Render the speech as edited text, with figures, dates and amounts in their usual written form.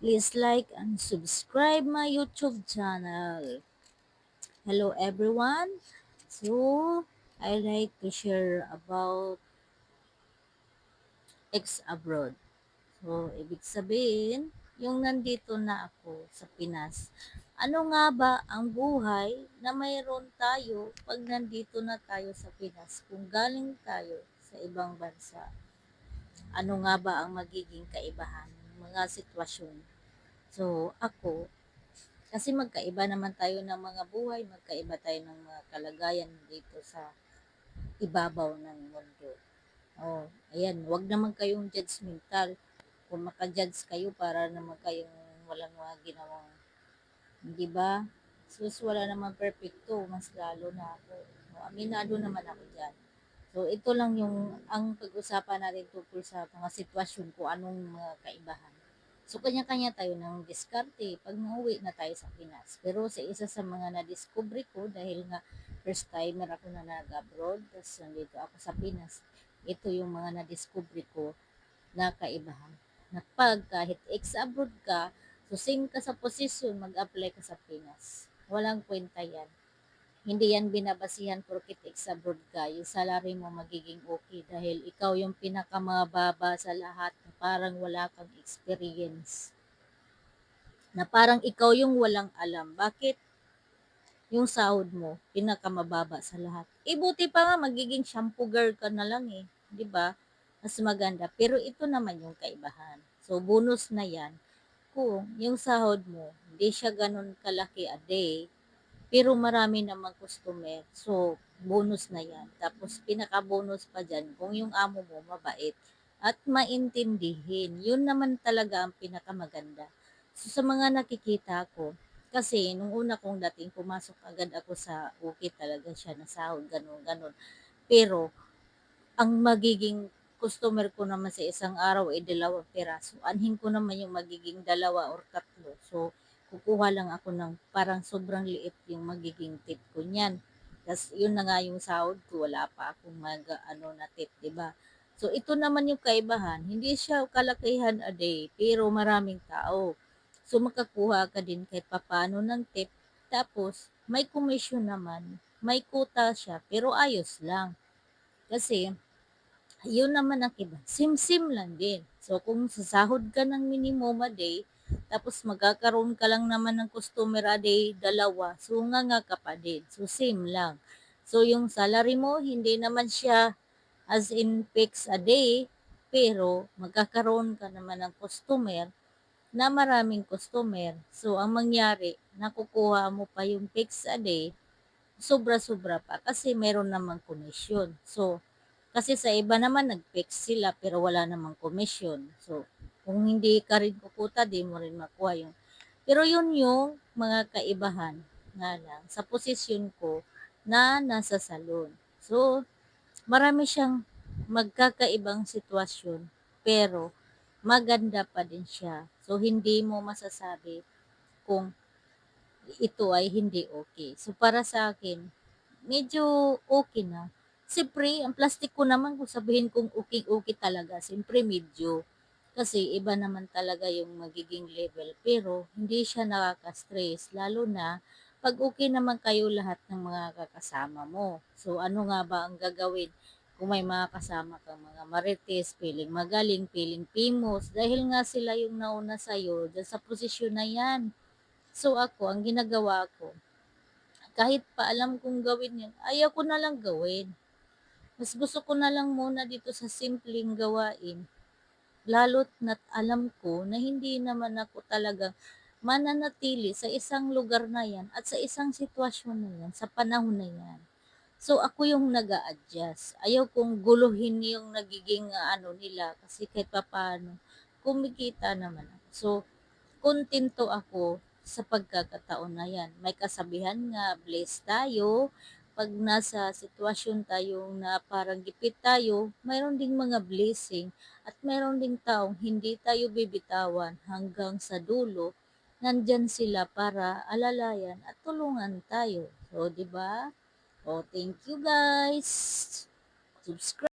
Please like and subscribe my YouTube channel. Hello everyone. So, I like to share about ex-abroad. So, ibig sabihin, yung nandito na ako sa Pinas. Ano nga ba ang buhay na mayroon tayo pag nandito na tayo sa Pinas kung galing tayo sa ibang bansa? Ano nga ba ang magiging kaibahan ng mga sitwasyon? So, ako, kasi magkaiba naman tayo ng mga buhay, magkaiba tayo ng mga kalagayan dito sa ibabaw ng mundo. Oh, ayan, wag naman kayong judgmental. Kung maka-judge kayo para naman kayong walang mga ginawang, di ba? Sus, wala naman perfecto, mas lalo na ako. Oh, aminado naman ako dyan. So, ito lang yung ang pag-usapan natin tungkol sa mga sitwasyon ko, anong mga kaibahan. So, kanya-kanya tayo ng diskarte pag nauwi na tayo sa Pinas. Pero sa isa sa mga na-discovery ko, dahil nga first timer ako na nag-abroad, tapos nandito ako sa Pinas, ito yung mga na-discovery ko na kaibahan. Na pag kahit ex-abroad ka, so same ka sa posisyon, mag-apply ka sa Pinas. Walang kwenta yan. Hindi yan binabasihan porket ex-abroad ka, yung salary mo magiging okay dahil ikaw yung pinakamababa sa lahat na parang wala kang experience. Na parang ikaw yung walang alam. Bakit yung sahod mo pinakamababa sa lahat? Eh buti pa nga magiging shampoo girl ka na lang eh, 'di ba? Mas maganda. Pero ito naman yung kaibahan. So bonus na yan kung yung sahod mo hindi siya ganun kalaki a day, pero marami namang customer. So, bonus na yan. Tapos, pinaka-bonus pa dyan, kung yung amo mo mabait at maintindihin. Yun naman talaga ang pinakamaganda. So, sa mga nakikita ko, kasi nung una kong dating, pumasok agad ako sa okay talaga siya na sahod, ganun, ganun. Pero, ang magiging customer ko naman sa isang araw ay 2 piraso. Anhin ko naman yung magiging 2 or 3. So, kukuha lang ako ng parang sobrang liit yung magiging tip ko niyan. Tapos, yun na nga yung sahod ko, wala pa akong ano na tip, di ba? So, ito naman yung kaibahan. Hindi siya kalakihan a day, pero maraming tao. So, makakuha ka din kahit papano ng tip. Tapos, may commission naman. May quota siya, pero ayos lang. Kasi, yun naman ang iba. Sim-sim lang din. So, kung sasahod ka ng minimum a day, tapos magkakaroon ka lang naman ng customer a day, 2, so nga ka pa din. So, same lang. So, yung salary mo, hindi naman siya as in fix a day, pero magkakaroon ka naman ng customer na maraming customer. So, ang mangyari, nakukuha mo pa yung fix a day, sobra-sobra pa kasi meron namang komisyon. So, kasi sa iba naman nag-fix sila pero wala namang komisyon. So, kung hindi ka rin kukuta, di mo rin makuha yung. Pero yun yung mga kaibahan nga lang sa posisyon ko na nasa salon. So, marami siyang magkakaibang sitwasyon pero maganda pa din siya. So, hindi mo masasabi kung ito ay hindi okay. So, para sa akin, medyo okay na. Siyempre, ang plastic ko naman kung sabihin kong okay-okay talaga, siyempre medyo. Kasi iba naman talaga yung magiging level. Pero hindi siya nakaka-stress. Lalo na pag okay naman kayo lahat ng mga kakasama mo. So ano nga ba ang gagawin? Kung may mga kasama kang mga marites, piling magaling, piling pimos, dahil nga sila yung nauna sa'yo, dyan sa posisyon na yan. So ako, ang ginagawa ko, kahit pa alam kong gawin yun, ayaw ko na lang gawin. Mas gusto ko na lang muna dito sa simpleng gawain. Lalo't na't alam ko na hindi naman ako talagang mananatili sa isang lugar na yan at sa isang sitwasyon na yan, sa panahon na yan. So ako yung nag adjust. Ayaw kong guluhin yung nagiging ano nila kasi kahit papaano kumikita naman ako. So kontento ako sa pagkakataon na yan. May kasabihan nga, blessed tayo. Pag nasa sitwasyon tayong na parang gipit tayo, mayroon ding mga blessing at mayroon ding taong hindi tayo bibitawan hanggang sa dulo. Nandyan sila para alalayan at tulungan tayo. So, di ba? Oh, thank you guys. Subscribe.